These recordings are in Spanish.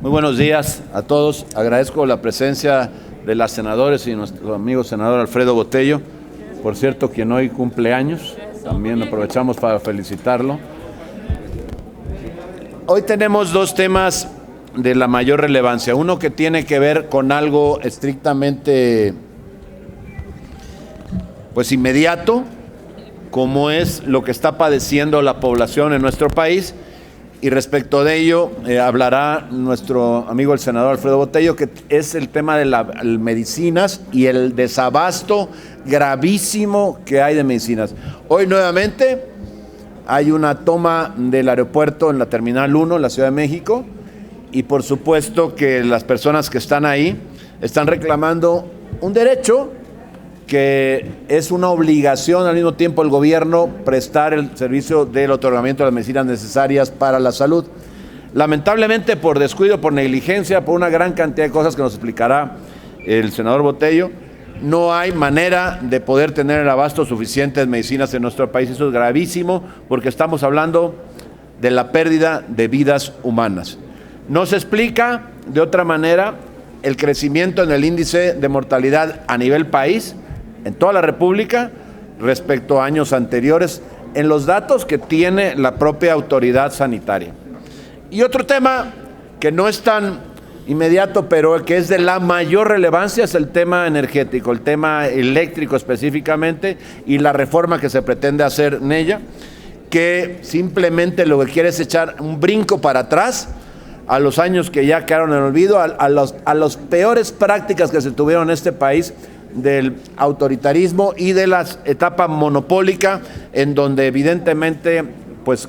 Muy buenos días a todos. Agradezco la presencia de las senadoras y nuestro amigo senador Alfredo Botello. Por cierto, quien hoy cumple años, también aprovechamos para felicitarlo. Hoy tenemos dos temas de la mayor relevancia. Uno que tiene que ver con algo estrictamente inmediato, como es lo que está padeciendo la población en nuestro país. Y respecto de ello hablará nuestro amigo el senador Alfredo Botello, que es el tema de las medicinas y el desabasto gravísimo que hay de medicinas. Hoy nuevamente hay una toma del aeropuerto en la Terminal 1 en la Ciudad de México, y por supuesto que las personas que están ahí están reclamando un derecho que es una obligación al mismo tiempo el gobierno prestar el servicio del otorgamiento de las medicinas necesarias para la salud. Lamentablemente, por descuido, por negligencia, por una gran cantidad de cosas que nos explicará el senador Botello, no hay manera de poder tener el abasto suficiente de medicinas en nuestro país. Eso es gravísimo, porque estamos hablando de la pérdida de vidas humanas. No se explica de otra manera el crecimiento en el índice de mortalidad a nivel país, en toda la República, respecto a años anteriores, en los datos que tiene la propia autoridad sanitaria. Y otro tema que no es tan inmediato, pero que es de la mayor relevancia, es el tema energético, el tema eléctrico específicamente, y la reforma que se pretende hacer en ella, que simplemente lo que quiere es echar un brinco para atrás a los años que ya quedaron en el olvido, a las peores prácticas que se tuvieron en este país, del autoritarismo y de la etapa monopólica, en donde evidentemente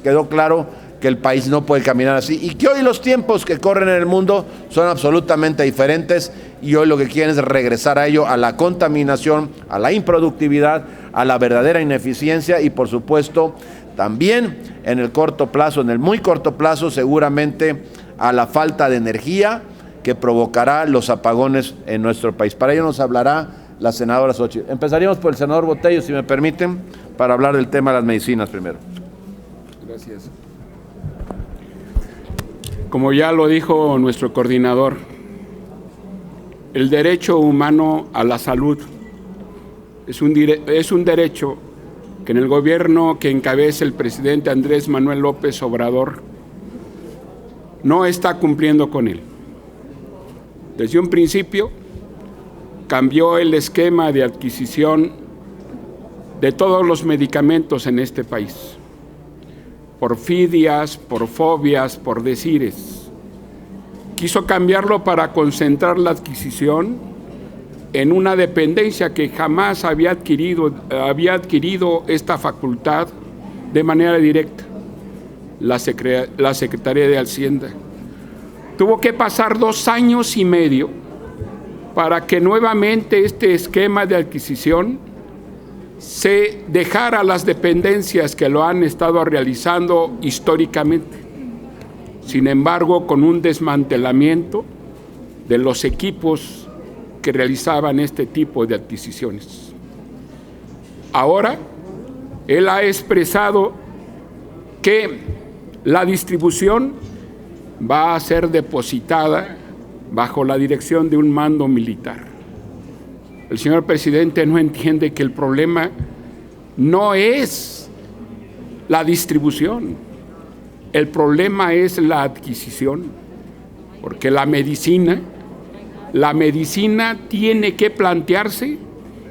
quedó claro que el país no puede caminar así, y que hoy los tiempos que corren en el mundo son absolutamente diferentes, y hoy lo que quieren es regresar a ello, a la contaminación, a la improductividad, a la verdadera ineficiencia, y por supuesto también en el corto plazo, en el muy corto plazo, seguramente a la falta de energía que provocará los apagones en nuestro país. Para ello nos hablará la senadora Xochitl. Empezaríamos por el senador Botello, si me permiten, para hablar del tema de las medicinas primero. Gracias. Como ya lo dijo nuestro coordinador, el derecho humano a la salud es un derecho que en el gobierno que encabeza el presidente Andrés Manuel López Obrador no está cumpliendo con él. Desde un principio cambió el esquema de adquisición de todos los medicamentos en este país, por fidias, por fobias, por decires. Quiso cambiarlo para concentrar la adquisición en una dependencia que jamás había adquirido esta facultad de manera directa, la Secretaría de Hacienda. Tuvo que pasar 2 años y medio para que nuevamente este esquema de adquisición se dejara a las dependencias que lo han estado realizando históricamente. Sin embargo, con un desmantelamiento de los equipos que realizaban este tipo de adquisiciones. Ahora, él ha expresado que la distribución va a ser depositada bajo la dirección de un mando militar. El señor presidente no entiende que el problema no es la distribución, el problema es la adquisición, porque la medicina tiene que plantearse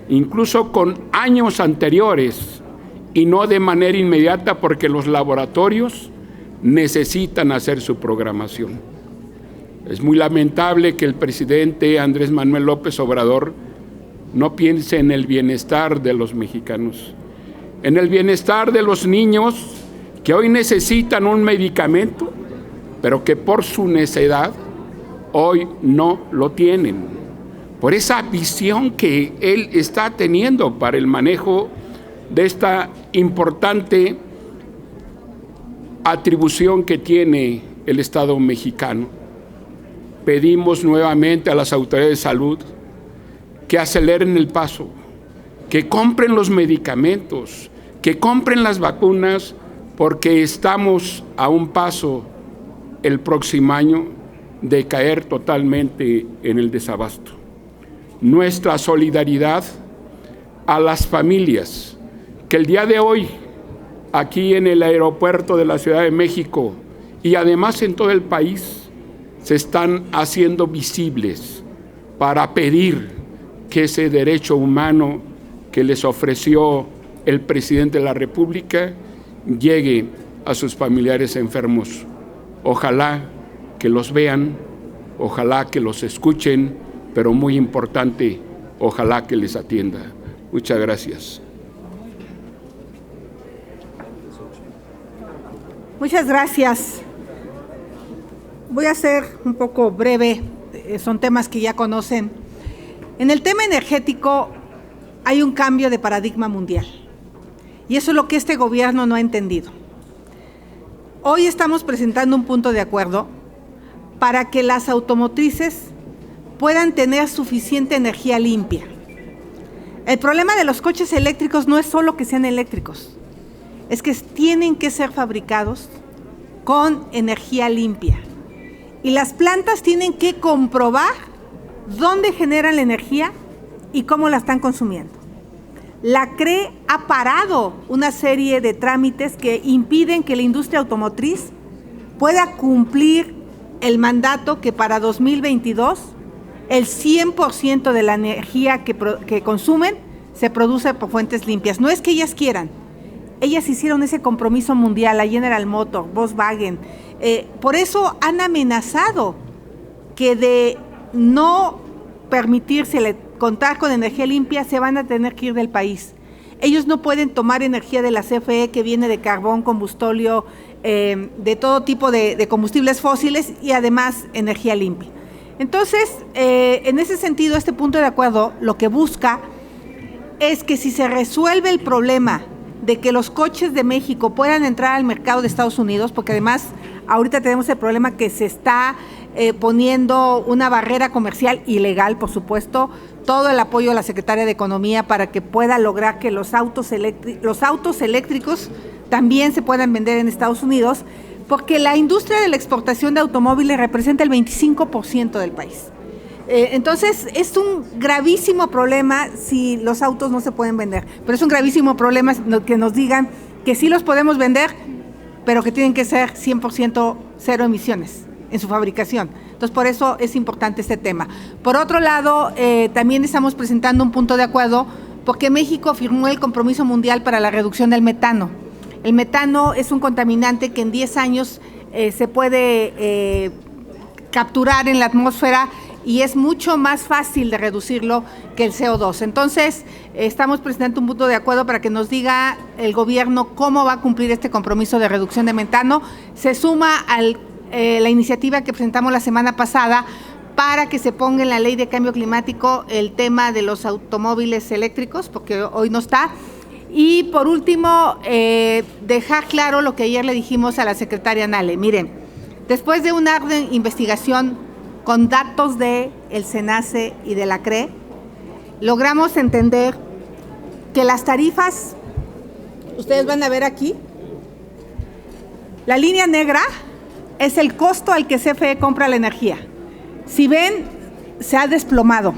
incluso con años anteriores y no de manera inmediata, porque los laboratorios necesitan hacer su programación. Es muy lamentable que el presidente Andrés Manuel López Obrador no piense en el bienestar de los mexicanos, en el bienestar de los niños que hoy necesitan un medicamento, pero que por su necedad hoy no lo tienen, por esa visión que él está teniendo para el manejo de esta importante atribución que tiene el Estado mexicano. Pedimos nuevamente a las autoridades de salud que aceleren el paso, que compren los medicamentos, que compren las vacunas, porque estamos a un paso el próximo año de caer totalmente en el desabasto. Nuestra solidaridad a las familias que el día de hoy, aquí en el aeropuerto de la Ciudad de México y además en todo el país, se están haciendo visibles para pedir que ese derecho humano que les ofreció el presidente de la República llegue a sus familiares enfermos. Ojalá que los vean, ojalá que los escuchen, pero muy importante, ojalá que les atienda. Muchas gracias. Muchas gracias. Voy a ser un poco breve, son temas que ya conocen. En el tema energético hay un cambio de paradigma mundial y eso es lo que este gobierno no ha entendido. Hoy estamos presentando un punto de acuerdo para que las automotrices puedan tener suficiente energía limpia. El problema de los coches eléctricos no es solo que sean eléctricos, es que tienen que ser fabricados con energía limpia. Y las plantas tienen que comprobar dónde generan la energía y cómo la están consumiendo. La CRE ha parado una serie de trámites que impiden que la industria automotriz pueda cumplir el mandato que para 2022 el 100% de la energía que consumen se produce por fuentes limpias. No es que ellas quieran, ellas hicieron ese compromiso mundial, la General Motors, Volkswagen. Por eso han amenazado que de no permitírsele contar con energía limpia, se van a tener que ir del país. Ellos no pueden tomar energía de la CFE que viene de carbón, combustóleo, de todo tipo de combustibles fósiles y además energía limpia. Entonces, en ese sentido, este punto de acuerdo lo que busca es que si se resuelve el problema de que los coches de México puedan entrar al mercado de Estados Unidos, porque además ahorita tenemos el problema que se está poniendo una barrera comercial ilegal, por supuesto, todo el apoyo a la Secretaria de Economía para que pueda lograr que los autos eléctricos también se puedan vender en Estados Unidos, porque la industria de la exportación de automóviles representa el 25% del país. Entonces, es un gravísimo problema si los autos no se pueden vender, pero es un gravísimo problema que nos digan que sí los podemos vender, pero que tienen que ser 100% cero emisiones en su fabricación. Entonces, por eso es importante este tema. Por otro lado, también estamos presentando un punto de acuerdo porque México firmó el compromiso mundial para la reducción del metano. El metano es un contaminante que en 10 años se puede capturar en la atmósfera y es mucho más fácil de reducirlo que el CO2. Entonces, estamos presentando un punto de acuerdo para que nos diga el gobierno cómo va a cumplir este compromiso de reducción de metano. Se suma a la iniciativa que presentamos la semana pasada para que se ponga en la ley de cambio climático el tema de los automóviles eléctricos, porque hoy no está. Y por último, dejar claro lo que ayer le dijimos a la secretaria Nale. Miren, después de una ardua investigación con datos de el SENACE y de la CRE, logramos entender que las tarifas, ustedes van a ver aquí, la línea negra es el costo al que CFE compra la energía. Si ven, se ha desplomado.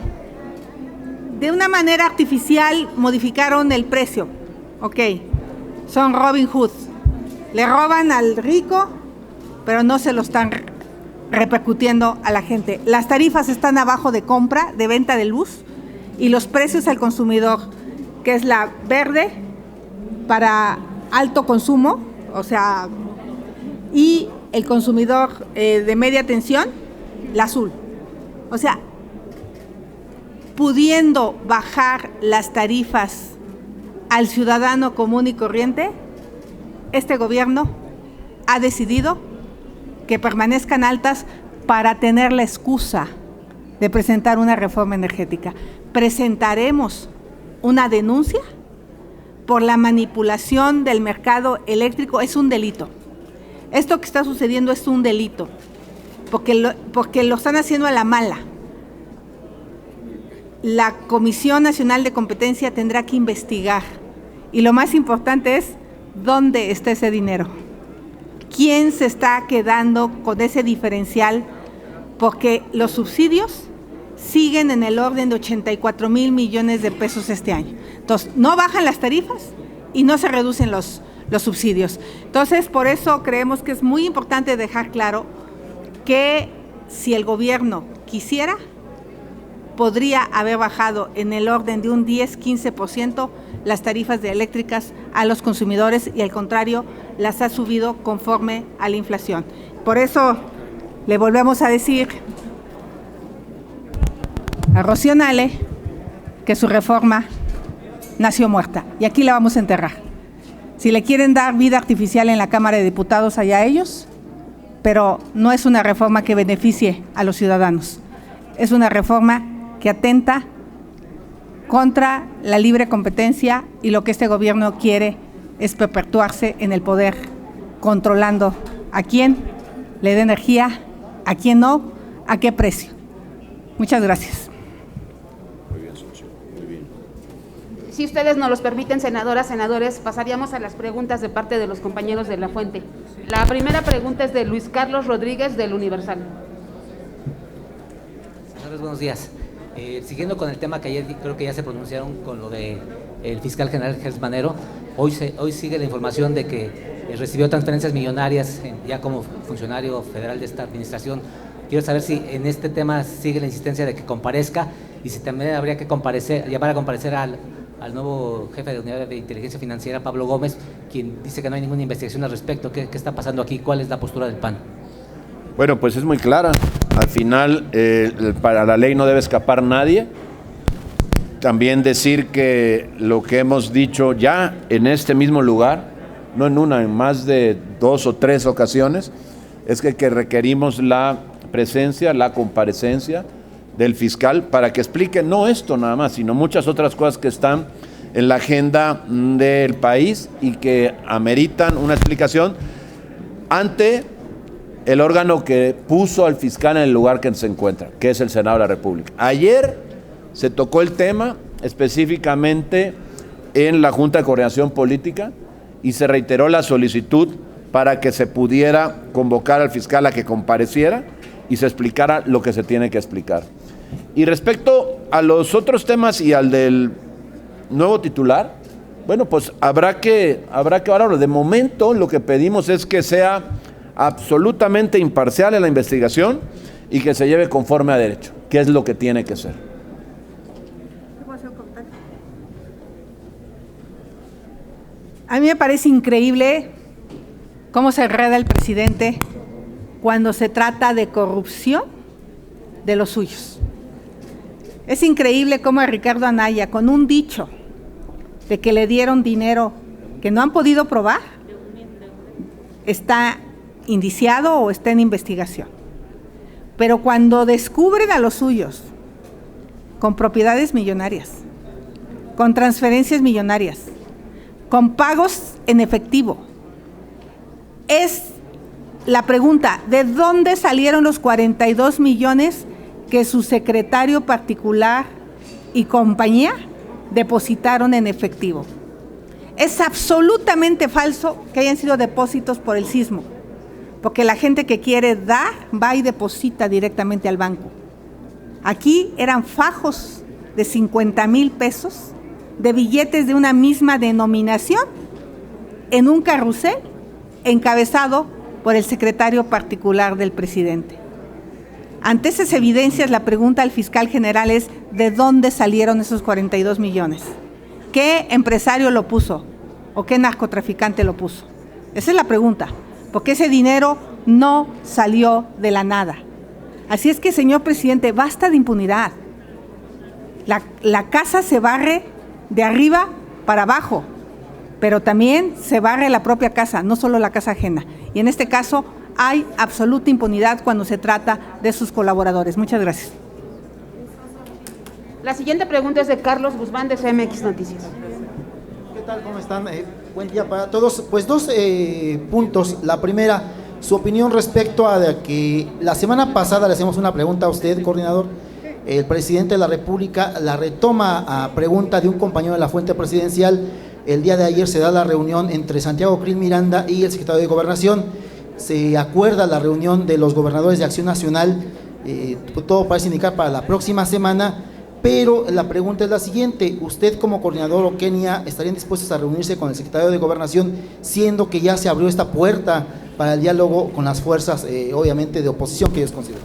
De una manera artificial modificaron el precio. Ok, son Robin Hood. Le roban al rico, pero no se lo están repercutiendo a la gente. Las tarifas están abajo de compra, de venta de luz, y los precios al consumidor, que es la verde para alto consumo, o sea, y el consumidor de media tensión, la azul. O sea, pudiendo bajar las tarifas al ciudadano común y corriente, este gobierno ha decidido que permanezcan altas para tener la excusa de presentar una reforma energética. Presentaremos una denuncia por la manipulación del mercado eléctrico. Es un delito. Esto que está sucediendo es un delito, porque lo están haciendo a la mala. La Comisión Nacional de Competencia tendrá que investigar. Y lo más importante es dónde está ese dinero. ¿Quién se está quedando con ese diferencial porque los subsidios siguen en el orden de 84 mil millones de pesos este año. Entonces, no bajan las tarifas y no se reducen los subsidios. Entonces, por eso creemos que es muy importante dejar claro que si el gobierno quisiera, podría haber bajado en el orden de un 10-15% las tarifas de eléctricas a los consumidores y al contrario, las ha subido conforme a la inflación. Por eso le volvemos a decir a Rocío Nale que su reforma nació muerta y aquí la vamos a enterrar. Si le quieren dar vida artificial en la Cámara de Diputados, allá ellos, pero no es una reforma que beneficie a los ciudadanos. Es una reforma que atenta contra la libre competencia y lo que este gobierno quiere es perpetuarse en el poder, controlando a quién le dé energía, a quién no, a qué precio. Muchas gracias. Si ustedes nos los permiten, senadoras, senadores, pasaríamos a las preguntas de parte de los compañeros de La Fuente. La primera pregunta es de Luis Carlos Rodríguez, del Universal. Senadores, buenos días. Siguiendo con el tema que ayer creo que ya se pronunciaron con lo del fiscal general Gers Manero, hoy sigue la información de que recibió transferencias millonarias ya como funcionario federal de esta administración. Quiero saber si en este tema sigue la insistencia de que comparezca y si también habría que llamar a comparecer al nuevo jefe de unidad de inteligencia financiera, Pablo Gómez, quien dice que no hay ninguna investigación al respecto. ¿Qué está pasando aquí? ¿Cuál es la postura del PAN? Bueno, pues es muy clara. Al final, para la ley no debe escapar nadie. También decir que lo que hemos dicho ya en este mismo lugar, no en una, en más de 2 o 3 ocasiones, es que requerimos la presencia, la comparecencia del fiscal para que explique no esto nada más, sino muchas otras cosas que están en la agenda del país y que ameritan una explicación ante el órgano que puso al fiscal en el lugar que se encuentra, que es el Senado de la República. Ayer se tocó el tema específicamente en la Junta de Coordinación Política y se reiteró la solicitud para que se pudiera convocar al fiscal a que compareciera y se explicara lo que se tiene que explicar. Y respecto a los otros temas y al del nuevo titular, bueno, pues habrá que hablarlo. De momento lo que pedimos es que sea absolutamente imparcial en la investigación y que se lleve conforme a derecho, que es lo que tiene que ser. A mí me parece increíble cómo se enreda el presidente cuando se trata de corrupción de los suyos. Es increíble cómo a Ricardo Anaya, con un dicho de que le dieron dinero que no han podido probar, está indiciado o está en investigación. Pero cuando descubren a los suyos con propiedades millonarias, con transferencias millonarias, con pagos en efectivo, es la pregunta, ¿de dónde salieron los 42 millones que su secretario particular y compañía depositaron en efectivo? Es absolutamente falso que hayan sido depósitos por el sismo, porque la gente que quiere dar va y deposita directamente al banco. Aquí eran fajos de 50,000 pesos, de billetes de una misma denominación, en un carrusel encabezado por el secretario particular del presidente. Ante esas evidencias, la pregunta al fiscal general es: ¿de dónde salieron esos 42 millones? ¿Qué empresario lo puso? ¿O qué narcotraficante lo puso? Esa es la pregunta, porque ese dinero no salió de la nada. Así es que, señor presidente, basta de impunidad. La casa se barre de arriba para abajo, pero también se barre la propia casa, no solo la casa ajena. Y en este caso hay absoluta impunidad cuando se trata de sus colaboradores. Muchas gracias. La siguiente pregunta es de Carlos Guzmán, de CMX Noticias. ¿Qué tal? ¿Cómo están? Buen día para todos. Pues 2 puntos. La primera, su opinión respecto a que la semana pasada le hacemos una pregunta a usted, coordinador. El presidente de la República la retoma a pregunta de un compañero de la fuente presidencial. El día de ayer se da la reunión entre Santiago Krill Miranda y el secretario de Gobernación. Se acuerda la reunión de los gobernadores de Acción Nacional todo parece indicar para la próxima semana, pero la pregunta es la siguiente: ¿usted como coordinador o Kenia estarían dispuestos a reunirse con el secretario de Gobernación, siendo que ya se abrió esta puerta para el diálogo con las fuerzas, obviamente, de oposición que ellos consideran?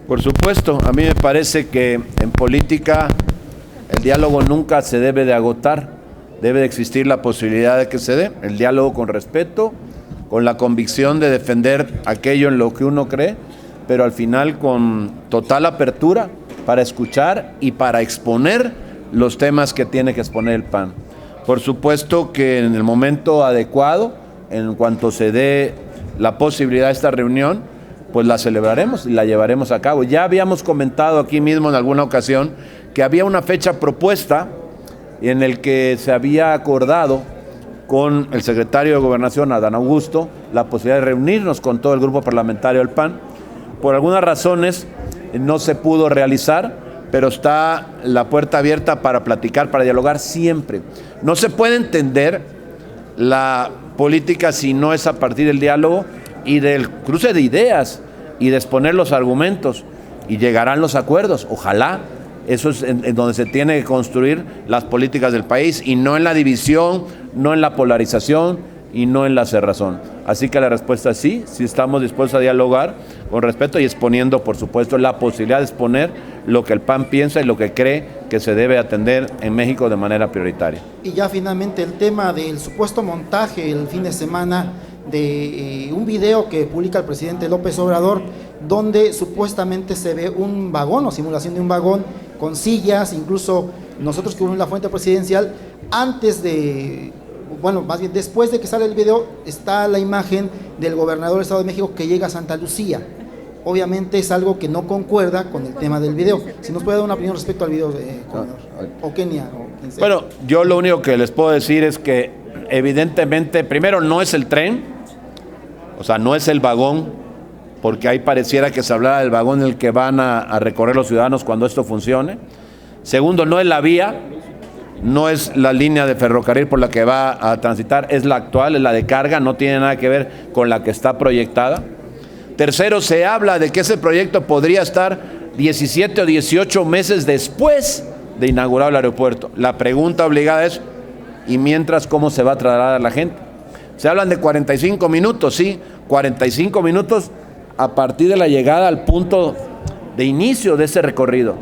Por supuesto, a mí me parece que en política el diálogo nunca se debe de agotar, debe de existir la posibilidad de que se dé el diálogo con respeto, con la convicción de defender aquello en lo que uno cree, pero al final con total apertura para escuchar y para exponer los temas que tiene que exponer el PAN. Por supuesto que en el momento adecuado, en cuanto se dé la posibilidad de esta reunión, pues la celebraremos y la llevaremos a cabo. Ya habíamos comentado aquí mismo en alguna ocasión que había una fecha propuesta en el que se había acordado con el secretario de Gobernación, Adán Augusto, la posibilidad de reunirnos con todo el grupo parlamentario del PAN. Por algunas razones no se pudo realizar, pero está la puerta abierta para platicar, para dialogar siempre. No se puede entender la política si no es a partir del diálogo y del cruce de ideas y de exponer los argumentos, y llegarán los acuerdos. Ojalá. Eso es en donde se tiene que construir las políticas del país, y no en la división, no en la polarización y no en la cerrazón. Así que la respuesta es sí, sí estamos dispuestos a dialogar con respeto y exponiendo, por supuesto, la posibilidad de exponer lo que el PAN piensa y lo que cree que se debe atender en México de manera prioritaria. Y ya finalmente el tema del supuesto montaje el fin de semana de un video que publica el presidente López Obrador, donde supuestamente se ve un vagón o simulación de un vagón con sillas. Incluso nosotros que cubrimos la fuente presidencial, más bien después de que sale el video, está la imagen del gobernador del Estado de México que llega a Santa Lucía. Obviamente es algo que no concuerda con el tema del video. Si nos puede dar una opinión respecto al video, o Kenia, o quien sea. Bueno, yo lo único que les puedo decir es que evidentemente, primero, no es el tren, o sea, no es el vagón, porque ahí pareciera que se hablara del vagón en el que van a recorrer los ciudadanos cuando esto funcione. Segundo, no es la vía, no es la línea de ferrocarril por la que va a transitar, es la actual, es la de carga, no tiene nada que ver con la que está proyectada. Tercero, se habla de que ese proyecto podría estar 17 o 18 meses después de inaugurado el aeropuerto. La pregunta obligada es, ¿y mientras cómo se va a trasladar la gente? Se hablan de 45 minutos, sí, 45 minutos a partir de la llegada al punto de inicio de ese recorrido.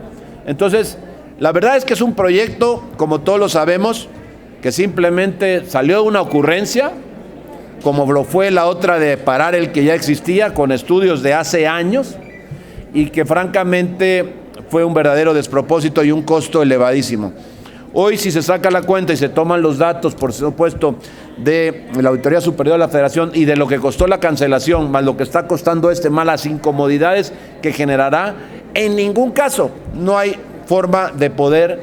Entonces, la verdad es que es un proyecto, como todos lo sabemos, que simplemente salió de una ocurrencia, como lo fue la otra de parar el que ya existía, con estudios de hace años, y que francamente fue un verdadero despropósito y un costo elevadísimo. Hoy, si se saca la cuenta y se toman los datos, por supuesto, de la Auditoría Superior de la Federación y de lo que costó la cancelación, más lo que está costando más las incomodidades que generará, en ningún caso no hay forma de poder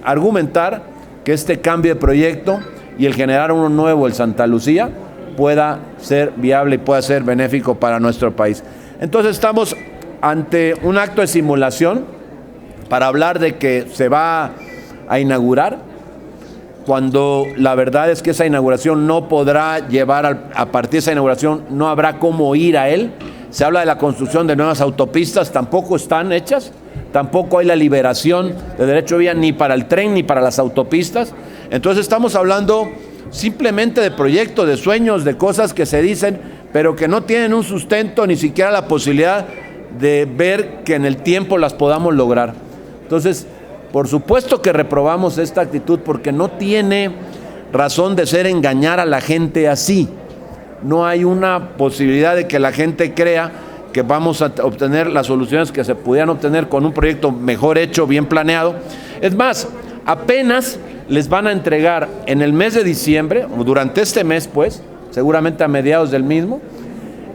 argumentar que este cambio de proyecto y el generar uno nuevo, el Santa Lucía, pueda ser viable y pueda ser benéfico para nuestro país. Entonces estamos ante un acto de simulación para hablar de que se va a inaugurar, cuando la verdad es que esa inauguración no podrá llevar, a partir de esa inauguración no habrá cómo ir a él. Se habla de la construcción de nuevas autopistas, tampoco están hechas, tampoco hay la liberación de derecho de vía ni para el tren ni para las autopistas. Entonces estamos hablando simplemente de proyectos, de sueños, de cosas que se dicen, pero que no tienen un sustento, ni siquiera la posibilidad de ver que en el tiempo las podamos lograr. Entonces, por supuesto que reprobamos esta actitud, porque no tiene razón de ser engañar a la gente así. No hay una posibilidad de que la gente crea que vamos a obtener las soluciones que se pudieran obtener con un proyecto mejor hecho, bien planeado. Es más, apenas les van a entregar en el mes de diciembre, o durante este mes pues, seguramente a mediados del mismo,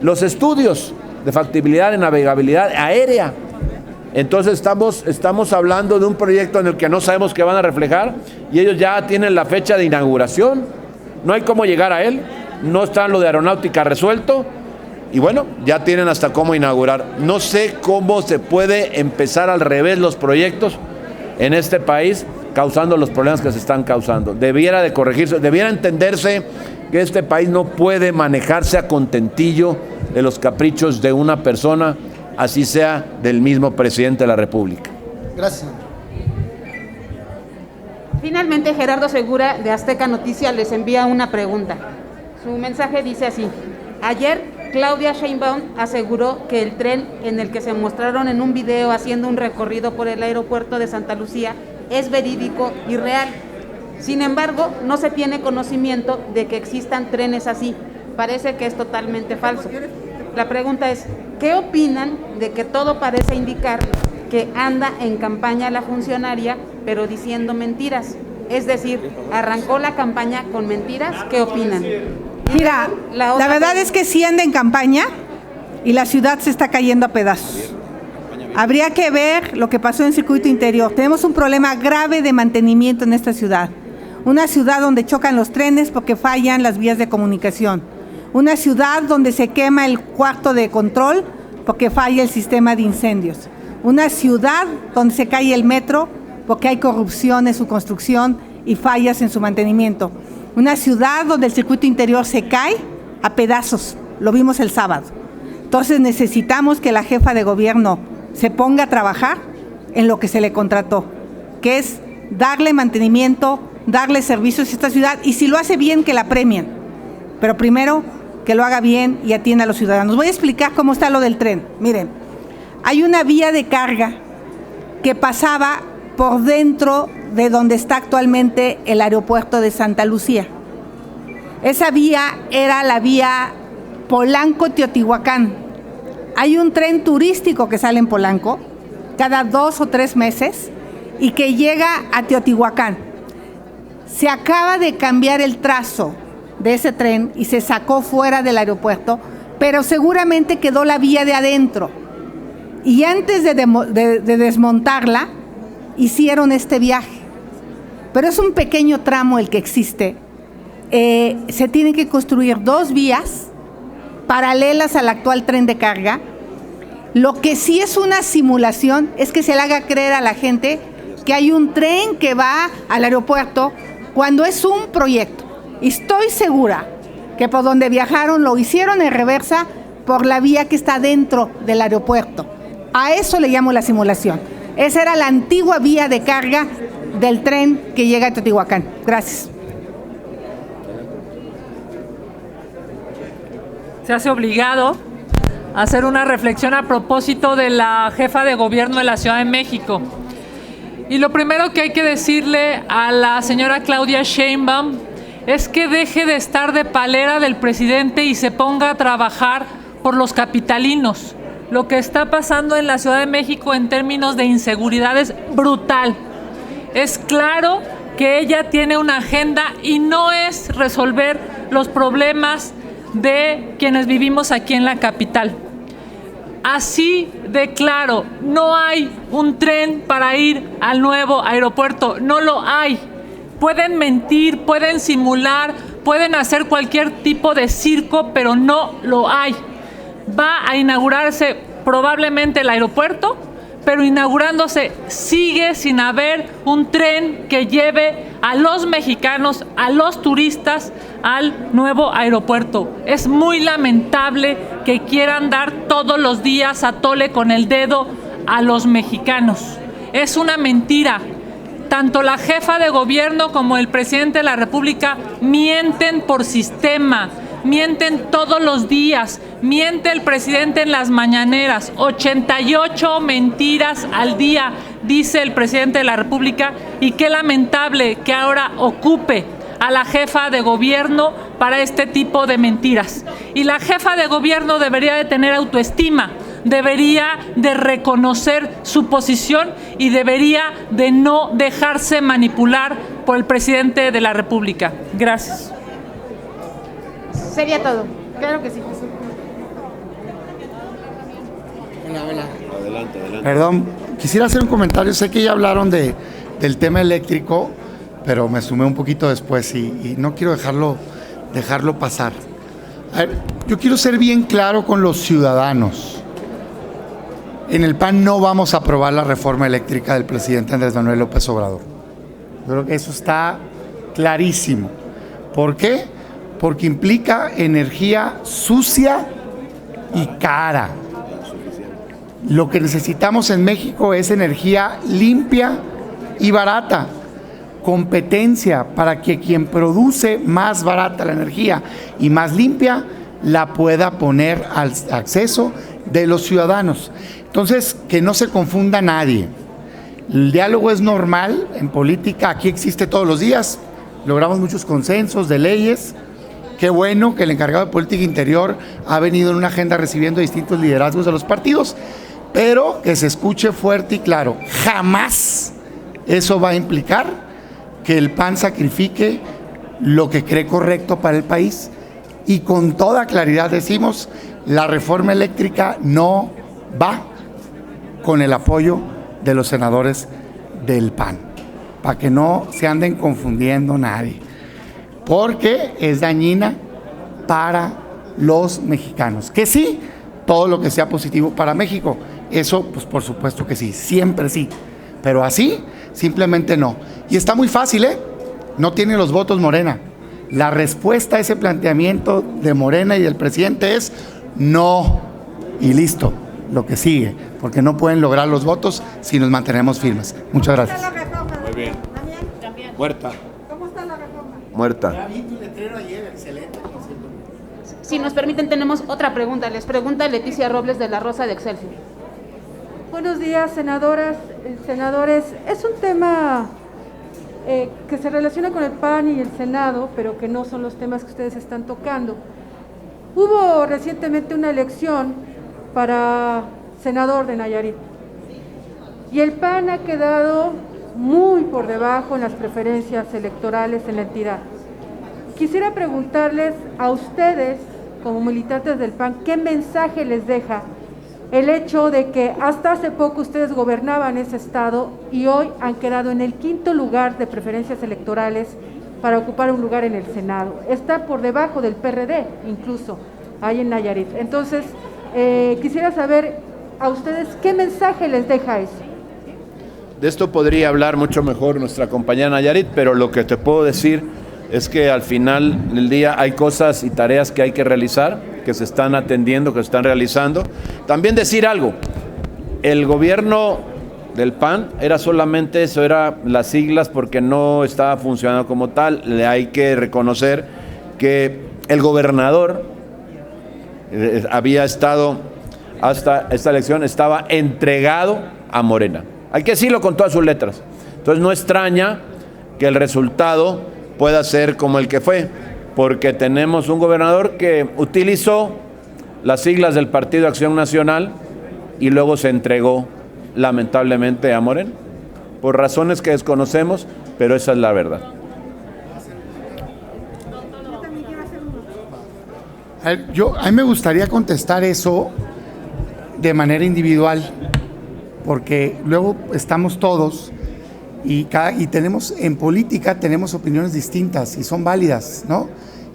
los estudios de factibilidad de navegabilidad aérea. Entonces estamos hablando de un proyecto en el que no sabemos qué van a reflejar, y ellos ya tienen la fecha de inauguración, no hay cómo llegar a él, no está lo de aeronáutica resuelto, y bueno, ya tienen hasta cómo inaugurar. No sé cómo se puede empezar al revés los proyectos en este país, causando los problemas que se están causando. Debiera de corregirse, debiera entenderse que este país no puede manejarse a contentillo de los caprichos de una persona así sea del mismo presidente de la República. Gracias. Finalmente, Gerardo Segura, de Azteca Noticias, les envía una pregunta. Su mensaje dice así: ayer Claudia Sheinbaum aseguró que el tren en el que se mostraron en un video haciendo un recorrido por el aeropuerto de Santa Lucía es verídico y real. Sin embargo, no se tiene conocimiento de que existan trenes así. Parece que es totalmente falso. La pregunta es, ¿qué opinan de que todo parece indicar que anda en campaña la funcionaria, pero diciendo mentiras? Es decir, arrancó la campaña con mentiras. ¿Qué opinan? Mira, la verdad es que sí anda en campaña y la ciudad se está cayendo a pedazos. Habría que ver lo que pasó en el circuito interior. Tenemos un problema grave de mantenimiento en esta ciudad. Una ciudad donde chocan los trenes porque fallan las vías de comunicación. Una ciudad donde se quema el cuarto de control porque falla el sistema de incendios. Una ciudad donde se cae el metro porque hay corrupción en su construcción y fallas en su mantenimiento. Una ciudad donde el circuito interior se cae a pedazos, lo vimos el sábado. Entonces necesitamos que la jefa de gobierno se ponga a trabajar en lo que se le contrató, que es darle mantenimiento, darle servicios a esta ciudad, y si lo hace bien, que la premien. Pero primero, que lo haga bien y atienda a los ciudadanos. Voy a explicar cómo está lo del tren. Miren, hay una vía de carga que pasaba por dentro de donde está actualmente el aeropuerto de Santa Lucía. Esa vía era la vía Polanco-Teotihuacán. Hay un tren turístico que sale en Polanco cada 2 o 3 meses y que llega a Teotihuacán. Se acaba de cambiar el trazo de ese tren y se sacó fuera del aeropuerto, pero seguramente quedó la vía de adentro. Y antes de desmontarla, hicieron este viaje. Pero es un pequeño tramo el que existe. Se tienen que construir 2 vías paralelas al actual tren de carga. Lo que sí es una simulación es que se le haga creer a la gente que hay un tren que va al aeropuerto cuando es un proyecto. Y estoy segura que por donde viajaron lo hicieron en reversa por la vía que está dentro del aeropuerto. A eso le llamo la simulación. Esa era la antigua vía de carga del tren que llega a Teotihuacán. Gracias. Se hace obligado a hacer una reflexión a propósito de la jefa de gobierno de la Ciudad de México. Y lo primero que hay que decirle a la señora Claudia Sheinbaum es que deje de estar de palera del presidente y se ponga a trabajar por los capitalinos. Lo que está pasando en la Ciudad de México en términos de inseguridad es brutal. Es claro que ella tiene una agenda y no es resolver los problemas de quienes vivimos aquí en la capital. Así de claro, no hay un tren para ir al nuevo aeropuerto, no lo hay. Pueden mentir, pueden simular, pueden hacer cualquier tipo de circo, pero no lo hay. Va a inaugurarse probablemente el aeropuerto, pero inaugurándose sigue sin haber un tren que lleve a los mexicanos, a los turistas, al nuevo aeropuerto. Es muy lamentable que quieran dar todos los días a tole con el dedo a los mexicanos. Es una mentira. Tanto la jefa de gobierno como el presidente de la República mienten por sistema, mienten todos los días, miente el presidente en las mañaneras, 88 mentiras al día, dice el presidente de la República, y qué lamentable que ahora ocupe a la jefa de gobierno para este tipo de mentiras. Y la jefa de gobierno debería de tener autoestima, debería de reconocer su posición y debería de no dejarse manipular por el presidente de la República. Gracias. Sería todo. Claro que sí. Hola. Adelante. Perdón, quisiera hacer un comentario. Sé que ya hablaron del tema eléctrico, pero me sumé un poquito después y no quiero dejarlo pasar. A ver, yo quiero ser bien claro con los ciudadanos. En el PAN no vamos a aprobar la reforma eléctrica del presidente Andrés Manuel López Obrador. Yo creo que eso está clarísimo. ¿Por qué? Porque implica energía sucia y cara. Lo que necesitamos en México es energía limpia y barata, competencia para que quien produce más barata la energía y más limpia la pueda poner al acceso de los ciudadanos. Entonces, que no se confunda nadie. El diálogo es normal en política, aquí existe todos los días, logramos muchos consensos de leyes. Qué bueno que el encargado de política interior ha venido en una agenda recibiendo distintos liderazgos de los partidos, pero que se escuche fuerte y claro, jamás eso va a implicar que el PAN sacrifique lo que cree correcto para el país. Y con toda claridad decimos, la reforma eléctrica no va con el apoyo de los senadores del PAN, para que no se anden confundiendo nadie, porque es dañina para los mexicanos. Que sí, todo lo que sea positivo para México, eso pues por supuesto que sí, siempre sí, pero así simplemente no. Y está muy fácil, no tiene los votos Morena. La respuesta a ese planteamiento de Morena y del presidente es no, y listo, lo que sigue, porque no pueden lograr los votos si nos mantenemos firmes. Muchas gracias. ¿Cómo está la reforma? Muy bien. ¿También? Muerta. ¿Cómo está la reforma? Muerta. Si nos permiten, tenemos otra pregunta. Les pregunta Leticia Robles de La Rosa de Excelsior. Buenos días, senadoras, senadores. Es un tema que se relaciona con el PAN y el Senado, pero que no son los temas que ustedes están tocando. Hubo recientemente una elección para senador de Nayarit y el PAN ha quedado muy por debajo en las preferencias electorales en la entidad. Quisiera preguntarles a ustedes, como militantes del PAN, ¿qué mensaje les deja el hecho de que hasta hace poco ustedes gobernaban ese estado y hoy han quedado en el 5º lugar de preferencias electorales para ocupar un lugar en el Senado? Está por debajo del PRD, incluso, ahí en Nayarit. Entonces, quisiera saber a ustedes qué mensaje les deja eso. De esto podría hablar mucho mejor nuestra compañera Nayarit, pero lo que te puedo decir es que al final del día hay cosas y tareas que hay que realizar, que se están atendiendo, que se están realizando. También decir algo, el gobierno del PAN era solamente eso, era las siglas porque no estaba funcionando como tal. Le hay que reconocer que el gobernador había estado, hasta esta elección, estaba entregado a Morena. Hay que decirlo con todas sus letras. Entonces no extraña que el resultado pueda ser como el que fue, porque tenemos un gobernador que utilizó las siglas del Partido Acción Nacional y luego se entregó lamentablemente a Morena, por razones que desconocemos, pero esa es la verdad. A mí me gustaría contestar eso de manera individual, porque luego estamos todos y tenemos en política tenemos opiniones distintas y son válidas, ¿no?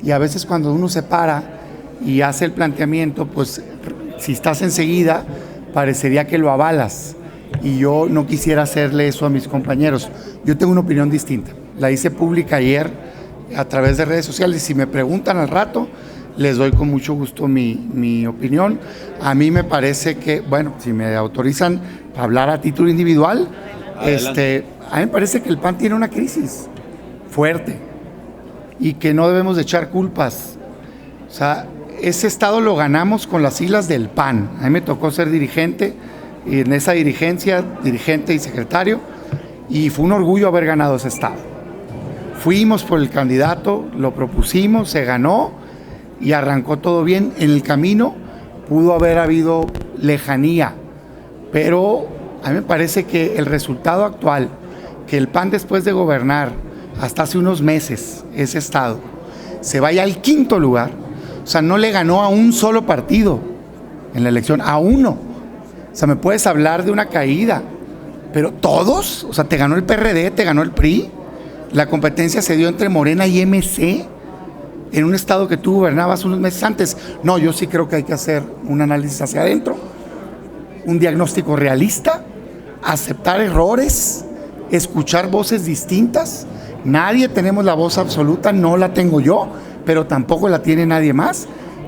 Y a veces cuando uno se para y hace el planteamiento, pues si estás enseguida parecería que lo avalas, y yo no quisiera hacerle eso a mis compañeros. Yo tengo una opinión distinta, la hice pública ayer a través de redes sociales. Si me preguntan al rato, les doy con mucho gusto mi opinión. A mí me parece que, bueno, si me autorizan para hablar a título individual, a mí me parece que el PAN tiene una crisis fuerte y que no debemos de echar culpas. O sea, ese estado lo ganamos con las siglas del PAN. A mí me tocó ser dirigente, y en esa dirigencia, dirigente y secretario, y fue un orgullo haber ganado ese estado. Fuimos por el candidato, lo propusimos, se ganó y arrancó todo bien. En el camino pudo haber habido lejanía, pero a mí me parece que el resultado actual, que el PAN después de gobernar hasta hace unos meses ese estado, se vaya al 5º lugar, o sea, no le ganó a un solo partido en la elección, a uno. O sea, me puedes hablar de una caída, pero todos, o sea, te ganó el PRD, te ganó el PRI, la competencia se dio entre Morena y MC, en un estado que tú gobernabas unos meses antes. No, yo sí creo que hay que hacer un análisis hacia adentro, un diagnóstico realista, aceptar errores, escuchar voces distintas. Nadie tenemos la voz absoluta, no la tengo yo, pero tampoco la tiene nadie más,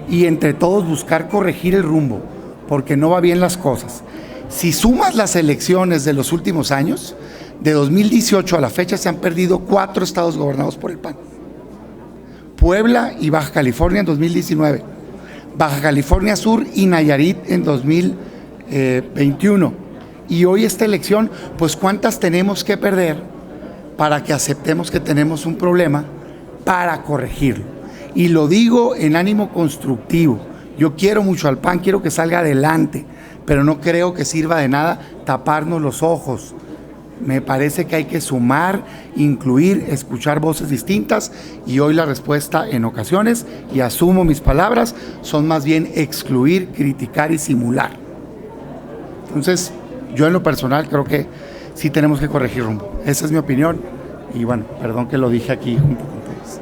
y entre todos buscar corregir el rumbo, porque no va bien las cosas. Si sumas las elecciones de los últimos años, de 2018 a la fecha se han perdido 4 estados gobernados por el PAN. Puebla y Baja California en 2019, Baja California Sur y Nayarit en 2021. Y hoy esta elección, pues ¿cuántas tenemos que perder para que aceptemos que tenemos un problema para corregirlo? Y lo digo en ánimo constructivo. Yo quiero mucho al PAN, quiero que salga adelante, pero no creo que sirva de nada taparnos los ojos. Me parece que hay que sumar, incluir, escuchar voces distintas, y hoy la respuesta en ocasiones, y asumo mis palabras, son más bien excluir, criticar y simular. Entonces, yo en lo personal creo que sí tenemos que corregir rumbo. Esa es mi opinión, y bueno, perdón que lo dije aquí junto con todos.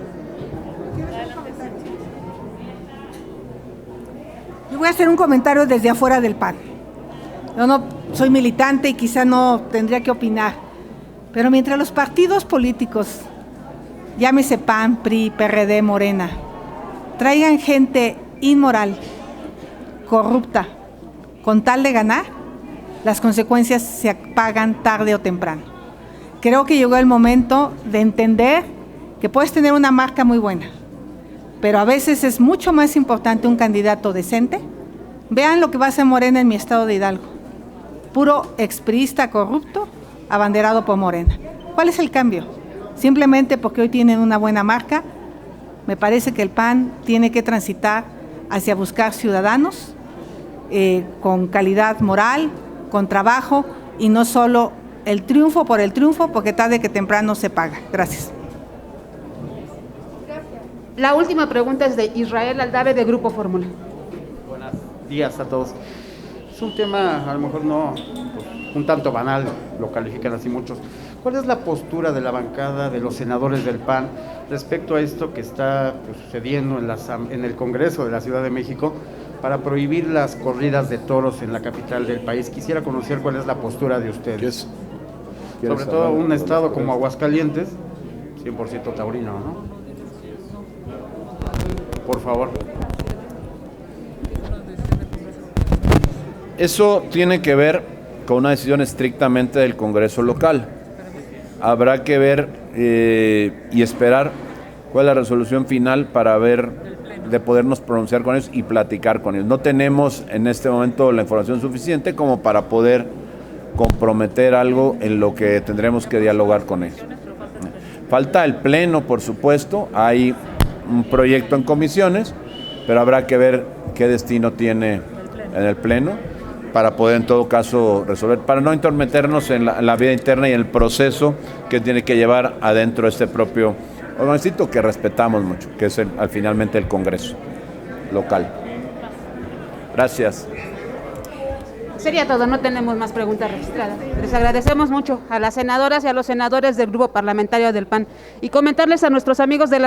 Yo voy a hacer un comentario desde afuera del PAN. Yo no soy militante y quizá no tendría que opinar, pero mientras los partidos políticos, llámese PAN, PRI, PRD, Morena, traigan gente inmoral, corrupta, con tal de ganar, las consecuencias se pagan tarde o temprano. Creo que llegó el momento de entender que puedes tener una marca muy buena, pero a veces es mucho más importante un candidato decente. Vean lo que va a hacer Morena en mi estado de Hidalgo. Puro expriista corrupto, abanderado por Morena. ¿Cuál es el cambio? Simplemente porque hoy tienen una buena marca. Me parece que el PAN tiene que transitar hacia buscar ciudadanos con calidad moral, con trabajo, y no solo el triunfo, porque tarde que temprano se paga. Gracias. La última pregunta es de Israel Aldave, de Grupo Fórmula. Buenos días a todos. Es un tema, a lo mejor no, pues, un tanto banal, lo califican así muchos. ¿Cuál es la postura de la bancada de los senadores del PAN respecto a esto que está pues, sucediendo en el Congreso de la Ciudad de México para prohibir las corridas de toros en la capital del país? Quisiera conocer cuál es la postura de ustedes. Sobre todo un estado como Aguascalientes, 100% taurino, ¿no? Por favor. Eso tiene que ver con una decisión estrictamente del Congreso local. Habrá que ver y esperar cuál es la resolución final para ver, de podernos pronunciar con ellos y platicar con ellos. No tenemos en este momento la información suficiente como para poder comprometer algo en lo que tendremos que dialogar con ellos. Falta el Pleno, por supuesto, hay un proyecto en comisiones, pero habrá que ver qué destino tiene en el Pleno para poder en todo caso resolver, para no intermeternos en la vida interna y en el proceso que tiene que llevar adentro este propio organismo que respetamos mucho, que es finalmente el Congreso local. Gracias. Sería todo, no tenemos más preguntas registradas. Les agradecemos mucho a las senadoras y a los senadores del Grupo Parlamentario del PAN y comentarles a nuestros amigos de la